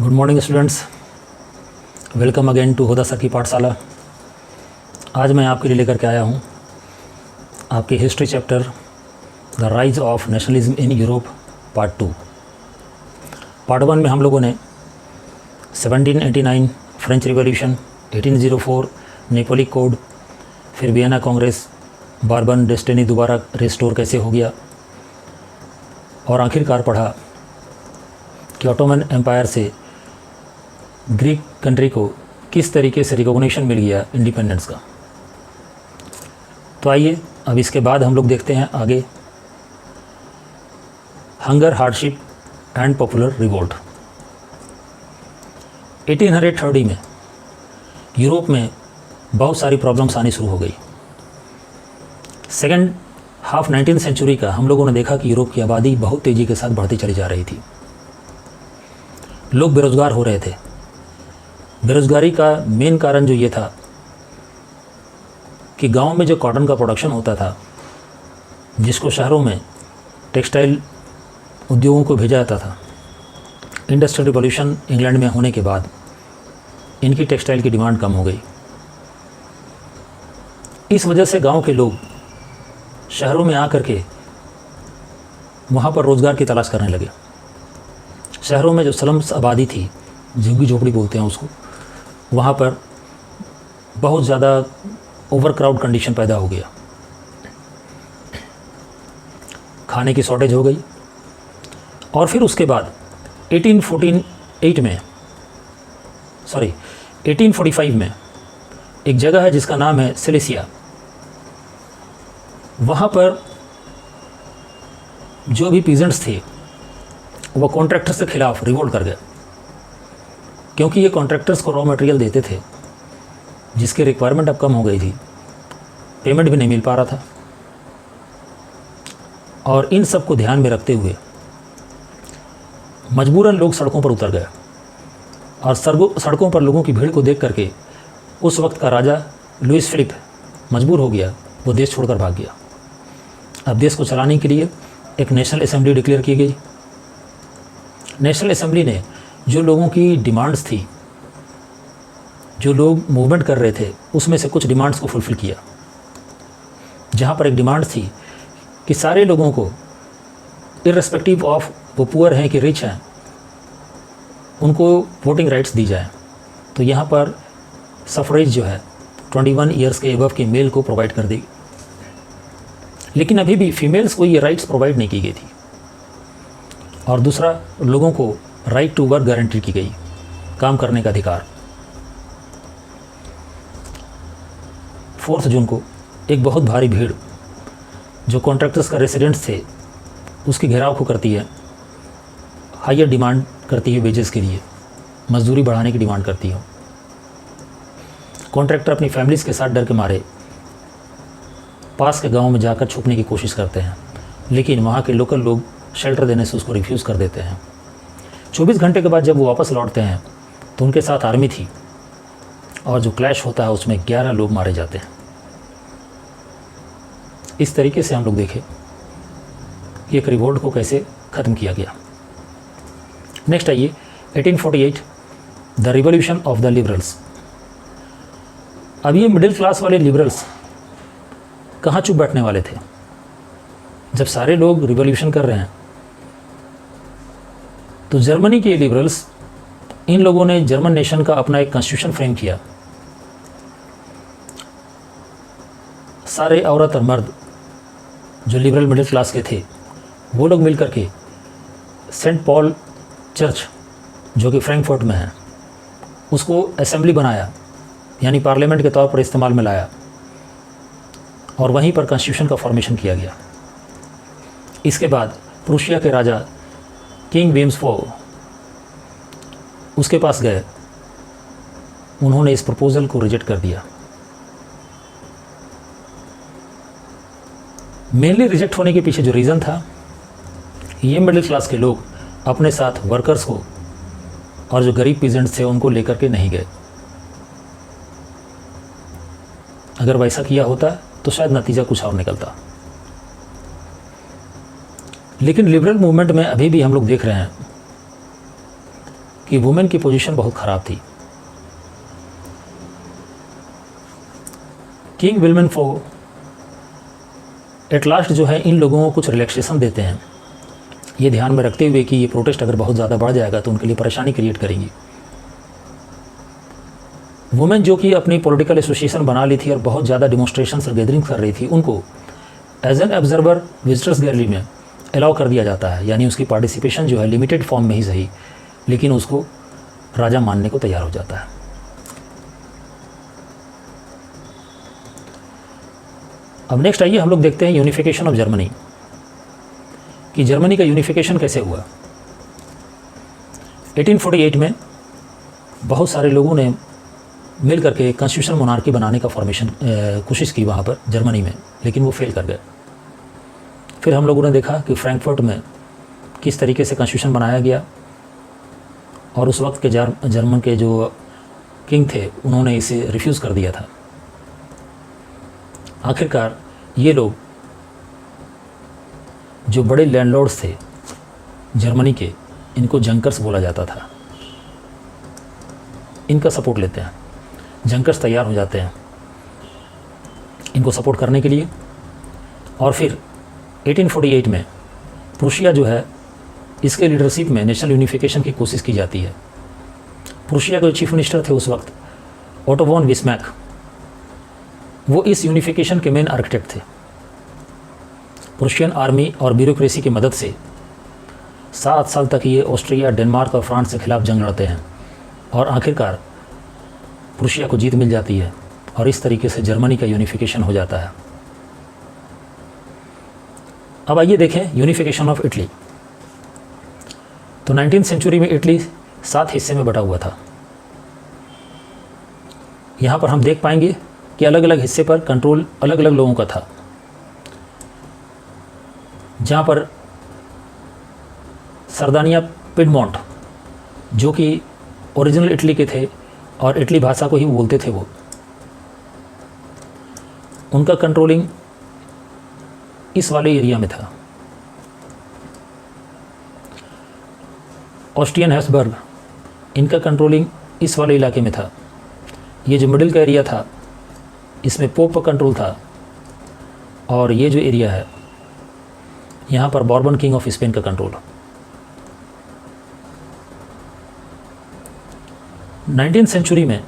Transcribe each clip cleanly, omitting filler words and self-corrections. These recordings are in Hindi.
Good morning students, welcome again to Huda sir की पाठशाला। आज मैं आपके लिए लेकर के आया हूँ आपके history chapter the rise of nationalism in Europe part 2। Part 1 में हम लोगों ने 1789 फ्रेंच रिवॉल्यूशन, 1804 नेपोली कोड, फिर वियना कांग्रेस, बारबन डेस्टिनी दोबारा रिस्टोर कैसे हो गया, और आखिरकार पढ़ा कि ऑटोमन एम्पायर से ग्रीक कंट्री को किस तरीके से रिकॉग्निशन मिल गया इंडिपेंडेंस का। तो आइए अब इसके बाद हम लोग देखते हैं आगे hunger, hardship and popular revolt. 1830 में यूरोप में बहुत सारी प्रॉब्लम्स आनी शुरू हो गई। सेकेंड हाफ 19th सेंचुरी का हम लोगों ने देखा कि यूरोप की आबादी बहुत तेज़ी के साथ बढ़ती चली जा रही थी। लोग बेरोज़गार हो रहे थे। बेरोज़गारी का मेन कारण जो ये था कि गांव में जो कॉटन का प्रोडक्शन होता था, जिसको शहरों में टेक्सटाइल उद्योगों को भेजा जाता था, इंडस्ट्रियल रिवॉल्यूशन इंग्लैंड में होने के बाद इनकी टेक्सटाइल की डिमांड कम हो गई। इस वजह से गांव के लोग शहरों में आकर के वहाँ पर रोज़गार की तलाश करने लगे। शहरों में जो स्लम्स आबादी थी, झुग्गी झोपड़ी बोलते हैं उसको, वहाँ पर बहुत ज़्यादा ओवरक्राउड कंडीशन पैदा हो गया। खाने की शॉर्टेज हो गई। और फिर उसके बाद 1845 में एक जगह है जिसका नाम है सिलेसिया। वहाँ पर जो भी पीजेंट्स थे वो कॉन्ट्रैक्टर्स के खिलाफ रिवोल्ट कर गए, क्योंकि ये कॉन्ट्रैक्टर्स को रॉ मटेरियल देते थे जिसकी रिक्वायरमेंट अब कम हो गई थी, पेमेंट भी नहीं मिल पा रहा था। और इन सब को ध्यान में रखते हुए मजबूरन लोग सड़कों पर उतर गए, और सड़कों पर लोगों की भीड़ को देख करके उस वक्त का राजा लुइस फिलिप मजबूर हो गया, वो देश छोड़कर भाग गया। अब देश को चलाने के लिए एक नेशनल असेंबली डिक्लेयर की गई। नेशनल असेंबली ने जो लोगों की डिमांड्स थी, जो लोग मूवमेंट कर रहे थे, उसमें से कुछ डिमांड्स को फुलफ़िल किया। जहाँ पर एक डिमांड थी कि सारे लोगों को इर्रेस्पेक्टिव ऑफ वो पुअर हैं कि रिच हैं, उनको वोटिंग राइट्स दी जाए। तो यहाँ पर सफरेज जो है 21 ईयर्स के एबव के मेल को प्रोवाइड कर दी। लेकिन अभी भी फीमेल्स को ये राइट्स प्रोवाइड नहीं की गई थी। और दूसरा, लोगों को राइट टू वर्क गारंटी की गई, काम करने का अधिकार। 4 जून को एक बहुत भारी भीड़ जो कॉन्ट्रैक्टर्स का रेसिडेंट्स थे उसकी घेराव को करती है, हायर डिमांड करती है वेजेस के लिए, मजदूरी बढ़ाने की डिमांड करती है। कॉन्ट्रैक्टर अपनी फैमिलीज़ के साथ डर के मारे पास के गांव में जाकर छुपने की कोशिश करते हैं, लेकिन वहाँ के लोकल लोग शेल्टर देने से उसको रिफ्यूज़ कर देते हैं। 24 घंटे के बाद जब वो वापस लौटते हैं तो उनके साथ आर्मी थी, और जो क्लैश होता है उसमें 11 लोग मारे जाते हैं। इस तरीके से हम लोग देखें कि एक रिवोल्ट को कैसे ख़त्म किया गया। नेक्स्ट आइए 1848 the revolution of the liberals. अब ये मिडिल क्लास वाले लिबरल्स कहाँ चुप बैठने वाले थे? जब सारे लोग रिवॉल्यूशन कर रहे हैं तो जर्मनी के लिबरल्स, इन लोगों ने जर्मन नेशन का अपना एक कॉन्स्टिट्यूशन फ्रेम किया। सारे औरत और मर्द जो लिबरल मिडिल क्लास के थे वो लोग मिलकर के सेंट पॉल चर्च जो कि फ्रैंकफर्ट में है उसको असेंबली बनाया, यानी पार्लियामेंट के तौर पर इस्तेमाल में लाया, और वहीं पर कॉन्स्टिट्यूशन का फॉर्मेशन किया गया। इसके बाद प्रूशिया के राजा किंग विल्यम्स उसके पास गए, उन्होंने इस प्रपोजल को रिजेक्ट कर दिया। मेनली रिजेक्ट होने के पीछे जो रीज़न था, ये मिडिल क्लास के लोग अपने साथ वर्कर्स को और जो गरीब पीजेंट्स थे उनको लेकर के नहीं गए। अगर वैसा किया होता तो शायद नतीजा कुछ और निकलता। लेकिन लिबरल मूवमेंट में अभी भी हम लोग देख रहे हैं कि वुमेन की पोजीशन बहुत ख़राब थी। King Wilhelm four at last जो है इन लोगों को कुछ रिलैक्सेशन देते हैं, ये ध्यान में रखते हुए कि ये प्रोटेस्ट अगर बहुत ज़्यादा बढ़ जाएगा तो उनके लिए परेशानी क्रिएट करेंगी। वुमेन जो कि अपनी पॉलिटिकल एसोसिएशन बना ली थी और बहुत ज़्यादा डिमॉन्स्ट्रेशंस और गैदरिंग कर रही थी, उनको as an observer visitors gallery में अलाउ कर दिया जाता है, यानी उसकी पार्टिसिपेशन जो है लिमिटेड फॉर्म में ही सही, लेकिन उसको राजा मानने को तैयार हो जाता है। अब नेक्स्ट आइए हम लोग देखते हैं यूनिफिकेशन ऑफ जर्मनी, कि जर्मनी का यूनिफिकेशन कैसे हुआ। 1848 में बहुत सारे लोगों ने मिल करके कॉन्स्टिट्यूशन मोनार्की बनाने का फॉर्मेशन कोशिश की वहाँ पर जर्मनी में, लेकिन वो फेल कर गए। फिर हम लोगों ने देखा कि फ्रैंकफर्ट में किस तरीके से कॉन्स्टिट्यूशन बनाया गया, और उस वक्त के जर्मन के जो किंग थे उन्होंने इसे रिफ्यूज़ कर दिया था। आखिरकार ये लोग जो बड़े लैंडलॉर्ड्स थे जर्मनी के, इनको जंकर्स बोला जाता था, इनका सपोर्ट लेते हैं। जंकर्स तैयार हो जाते हैं इनको सपोर्ट करने के लिए, और फिर 1848 में प्रूशिया जो है इसके लीडरशिप में नेशनल यूनिफिकेशन की कोशिश की जाती है। प्रूशिया के चीफ मिनिस्टर थे उस वक्त ओटो वॉन बिस्मैर्क, वो इस यूनिफिकेशन के मेन आर्किटेक्ट थे। प्रूशियन आर्मी और ब्यूरोक्रेसी की मदद से 7 साल तक ये ऑस्ट्रिया, डेनमार्क और फ्रांस के खिलाफ जंग लड़ते हैं, और आखिरकार प्रूशिया को जीत मिल जाती है, और इस तरीके से जर्मनी का यूनिफिकेशन हो जाता है। अब आइए देखें यूनिफिकेशन ऑफ इटली। तो 19वीं सेंचुरी में इटली 7 हिस्से में बटा हुआ था। यहाँ पर हम देख पाएंगे कि अलग अलग हिस्से पर कंट्रोल अलग अलग लोगों का था। जहाँ पर सरदानिया पिडमोंट जो कि ओरिजिनल इटली के थे और इटली भाषा को ही बोलते थे, वो उनका कंट्रोलिंग इस वाले एरिया में था। ऑस्ट्रियन हैब्सबर्ग, इनका कंट्रोलिंग इस वाले इलाके में था। ये जो मिडिल का एरिया था इसमें पोप का कंट्रोल था, और ये जो एरिया है यहाँ पर बॉर्बन किंग ऑफ स्पेन का कंट्रोल। 19वीं सेंचुरी में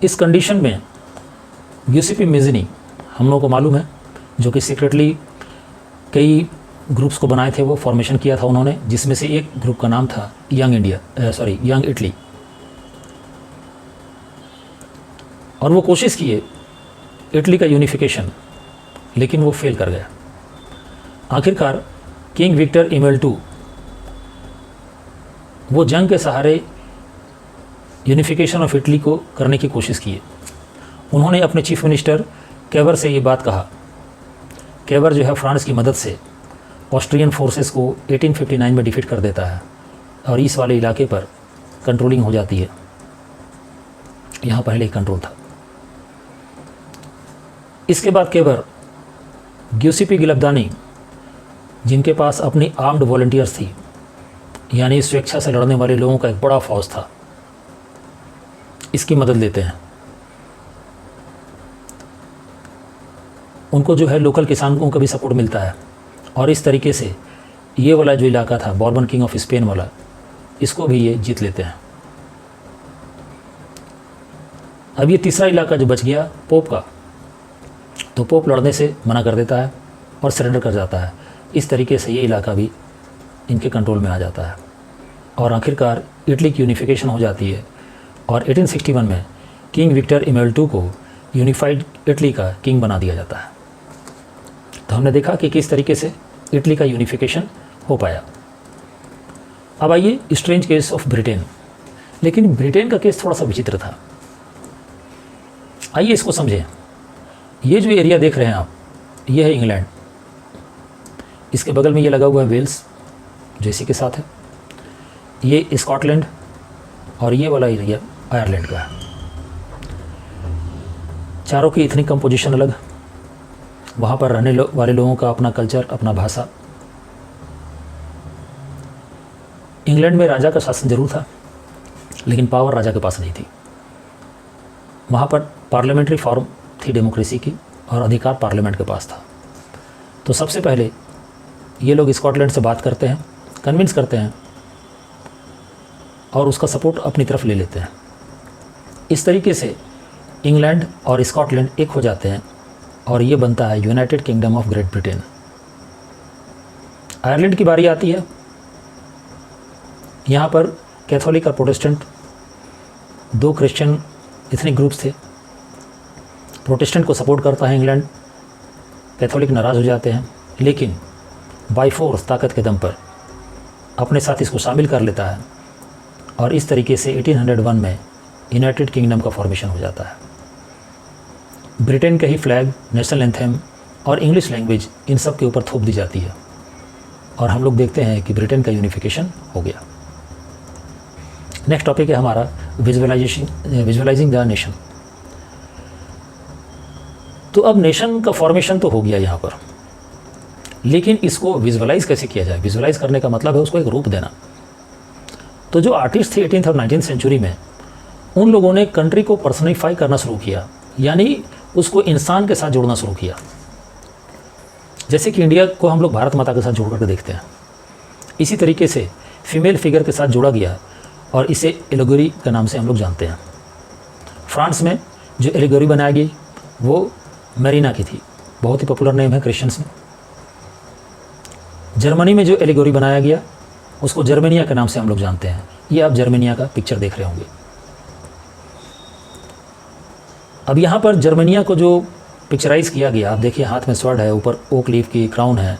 इस कंडीशन में गियुसेप्पे मैज़िनी, हम लोगों को मालूम है, जो कि सीक्रेटली कई ग्रुप्स को बनाए थे, वो फॉर्मेशन किया था उन्होंने, जिसमें से एक ग्रुप का नाम था यंग इटली। और वो कोशिश किए इटली का यूनिफिकेशन, लेकिन वो फेल कर गया। आखिरकार किंग विक्टर इमेल II वो जंग के सहारे यूनिफिकेशन ऑफ इटली को करने की कोशिश किए। उन्होंने अपने चीफ मिनिस्टर केवर से ये बात कहा। केवर जो है फ्रांस की मदद से ऑस्ट्रियन फोर्सेस को 1859 में डिफीट कर देता है, और इस वाले इलाके पर कंट्रोलिंग हो जाती है। यहाँ पहले ही कंट्रोल था। इसके बाद केवर गियुसेप्पे गिलब्दानी, जिनके पास अपनी आर्म्ड वॉलंटियर्स थी, यानी स्वेच्छा से लड़ने वाले लोगों का एक बड़ा फौज था, इसकी मदद लेते हैं। उनको जो है लोकल किसानों का भी सपोर्ट मिलता है, और इस तरीके से ये वाला जो इलाका था बॉर्बन किंग ऑफ स्पेन वाला, इसको भी ये जीत लेते हैं। अब ये तीसरा इलाका जो बच गया पोप का, तो पोप लड़ने से मना कर देता है और सरेंडर कर जाता है। इस तरीके से ये इलाका भी इनके कंट्रोल में आ जाता है, और आखिरकार इटली की यूनिफिकेशन हो जाती है, और 1861 में किंग विक्टर इमेल II को यूनिफाइड इटली का किंग बना दिया जाता है। तो हमने देखा कि किस तरीके से इटली का यूनिफिकेशन हो पाया। अब आइए स्ट्रेंज केस ऑफ ब्रिटेन। लेकिन ब्रिटेन का केस थोड़ा सा विचित्र था। आइए इसको समझें। ये जो एरिया देख रहे हैं आप, ये है इंग्लैंड, इसके बगल में ये लगा हुआ है वेल्स जो इसी के साथ है, ये स्कॉटलैंड, और ये वाला एरिया आयरलैंड का है। चारों की इतनी कंपोजिशन अलग, वहाँ पर रहने वाले लोगों का अपना कल्चर, अपना भाषा। इंग्लैंड में राजा का शासन जरूर था, लेकिन पावर राजा के पास नहीं थी। वहाँ पर पार्लियामेंट्री फॉर्म थी डेमोक्रेसी की, और अधिकार पार्लियामेंट के पास था। तो सबसे पहले ये लोग स्कॉटलैंड से बात करते हैं, कन्विंस करते हैं और उसका सपोर्ट अपनी तरफ ले लेते हैं। इस तरीके से इंग्लैंड और स्कॉटलैंड एक हो जाते हैं और ये बनता है United kingdom of great Britain. Ireland की बारी आती है। यहाँ पर कैथोलिक और प्रोटेस्टेंट दो क्रिश्चियन इथनिक ग्रुप्स थे। प्रोटेस्टेंट को सपोर्ट करता है इंग्लैंड, कैथोलिक नाराज़ हो जाते हैं, लेकिन बाय फोर्स ताकत के दम पर अपने साथ इसको शामिल कर लेता है और इस तरीके से 1801 में यूनाइटेड किंगडम का फॉर्मेशन हो जाता है। ब्रिटेन का ही फ्लैग, नेशनल एंथेम और इंग्लिश लैंग्वेज इन सब के ऊपर थोप दी जाती है और हम लोग देखते हैं कि ब्रिटेन का यूनिफिकेशन हो गया। नेक्स्ट टॉपिक है हमारा विजुअलाइजिंग द नेशन। तो अब नेशन का फॉर्मेशन तो हो गया यहाँ पर, लेकिन इसको विजुअलाइज कैसे किया जाए? विजुअलाइज करने का मतलब है उसको एक रूप देना। तो जो आर्टिस्ट थे 18th और 19th सेंचुरी में, उन लोगों ने कंट्री को पर्सनिफाई करना शुरू किया, यानी उसको इंसान के साथ जोड़ना शुरू किया। जैसे कि इंडिया को हम लोग भारत माता के साथ जोड़ करके देखते हैं, इसी तरीके से फीमेल फिगर के साथ जोड़ा गया और इसे एलिगोरी के नाम से हम लोग जानते हैं। फ्रांस में जो एलिगोरी बनाई गई वो मेरीना की थी, बहुत ही पॉपुलर नेम है क्रिश्चियंस में। जर्मनी में जो एलिगोरी बनाया गया उसको जर्मेनिया के नाम से हम लोग जानते हैं। ये आप जर्मेनिया का पिक्चर देख रहे होंगे। अब यहाँ पर जर्मेनिया को जो पिक्चराइज किया गया, आप देखिए हाथ में स्वॉर्ड है, ऊपर ओक लीफ की क्राउन है,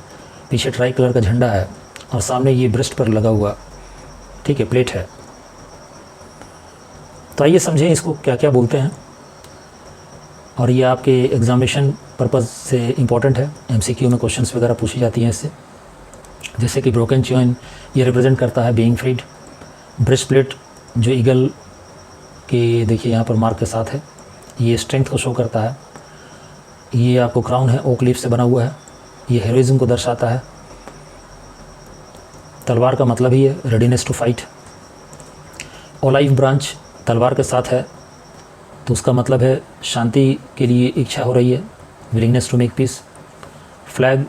पीछे ट्राई कलर का झंडा है और सामने ये ब्रेस्ट पर लगा हुआ, ठीक है, प्लेट है। तो आइए समझें इसको क्या क्या बोलते हैं, और ये आपके एग्जामिनेशन पर्पज़ से इम्पॉर्टेंट है। एमसीक्यू में क्वेश्चंस वगैरह पूछी जाती हैं इससे। जैसे कि ब्रोकन चेन ये रिप्रेजेंट करता है बीइंग फ्रीड। ब्रेस्ट प्लेट जो ईगल के देखिए यहाँ पर मार्क के साथ है, ये स्ट्रेंथ को शो करता है। ये आपको क्राउन है, ओक लीफ से बना हुआ है, ये हेरोइज्म को दर्शाता है। तलवार का मतलब ही है रेडीनेस टू फाइट। ओलाइव ब्रांच तलवार के साथ है तो उसका मतलब है शांति के लिए इच्छा हो रही है, willingness to make peace. Flag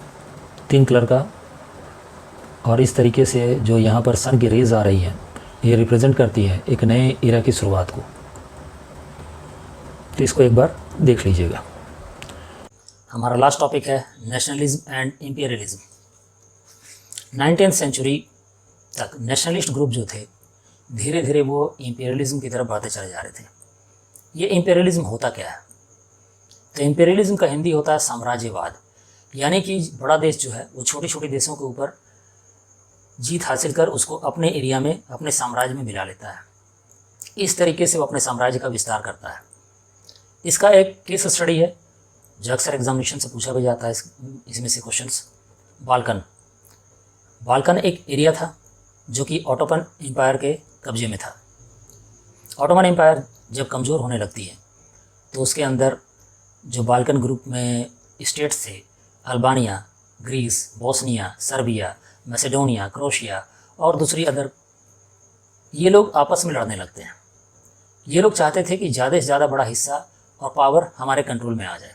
3 colour का, और इस तरीके से जो यहाँ पर सन की रेज आ रही है ये रिप्रेजेंट करती है एक नए एरा की शुरुआत को। तो इसको एक बार देख लीजिएगा। हमारा लास्ट टॉपिक है nationalism and imperialism. 19th century तक नेशनलिस्ट ग्रुप जो थे धीरे धीरे वो इंपीरियलिज्म की तरफ बढ़ते चले जा रहे थे। ये इंपीरियलिज्म होता क्या है? तो इंपीरियलिज्म का हिंदी होता है साम्राज्यवाद, यानी कि बड़ा देश जो है वो छोटे छोटे देशों के ऊपर जीत हासिल कर उसको अपने एरिया में, अपने साम्राज्य में मिला लेता है। इस तरीके से वो अपने साम्राज्य का विस्तार करता है। इसका एक केस स्टडी है जो अक्सर एग्जामिनेशन से पूछा भी जाता है इसमें से क्वेश्चंस। बाल्कन एक एरिया था जो कि ऑटोमन एम्पायर के कब्जे में था। ऑटोमन एम्पायर जब कमज़ोर होने लगती है तो उसके अंदर जो बाल्कन ग्रुप में स्टेट्स थे, Albania, Greece, Bosnia, Serbia, Macedonia, Croatia और दूसरी अदर, ये लोग आपस में लड़ने लगते हैं। ये लोग चाहते थे कि ज़्यादा से ज़्यादा बड़ा हिस्सा और पावर हमारे कंट्रोल में आ जाए।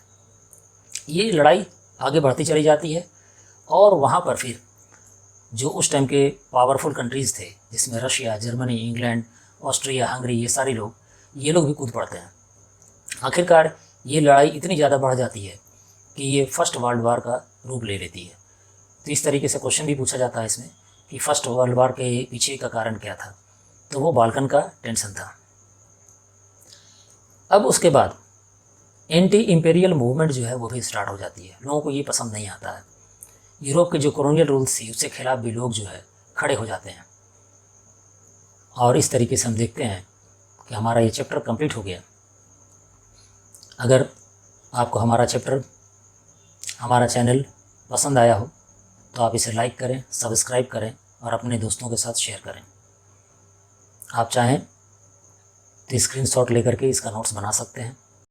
ये लड़ाई आगे बढ़ती चली जाती है और वहाँ पर फिर जो उस टाइम के पावरफुल कंट्रीज़ थे जिसमें Russia, Germany, England, Austria, Hungary, ये लोग भी कूद पड़ते हैं। आखिरकार ये लड़ाई इतनी ज़्यादा बढ़ जाती है कि ये फर्स्ट वर्ल्ड वार का रूप ले लेती है। तो इस तरीके से क्वेश्चन भी पूछा जाता है इसमें कि फर्स्ट वर्ल्ड वार के पीछे का कारण क्या था? तो वो बाल्कन का टेंशन था। अब उसके बाद एंटी इंपेरियल मूवमेंट जो है वो भी स्टार्ट हो जाती है। लोगों को ये पसंद नहीं आता है। यूरोप के जो कॉलोनियल रूल्स थी उसके खिलाफ भी लोग जो है खड़े हो जाते हैं। और इस तरीके से हम देखते हैं कि हमारा ये चैप्टर कंप्लीट हो गया। अगर आपको हमारा चैप्टर, हमारा चैनल पसंद आया हो तो आप इसे लाइक करें, सब्सक्राइब करें और अपने दोस्तों के साथ शेयर करें। आप चाहें तो स्क्रीनशॉट लेकर के इसका नोट्स बना सकते हैं।